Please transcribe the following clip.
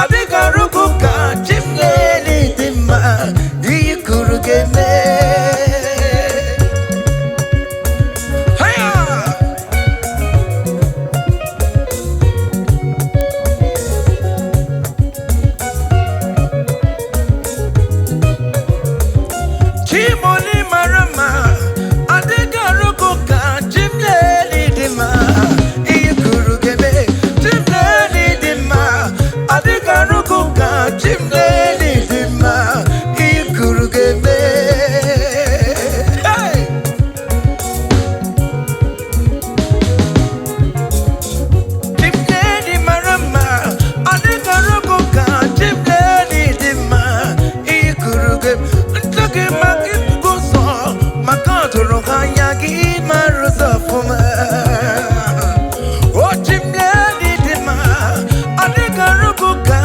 Adigarukuka chimneni dima dikurugeme. Haya. Chimoni marama adigarukuka chimneni dima dikurugeme. Chimneni dima adigarukuka chimneni dima dikurugeme. Hey. Chimneni marama adigarukuka chimneni dima dikurugeme. Ntake makibugoso makatoro kanyagi maruzafuma. Oh chimneni dima adigarukuka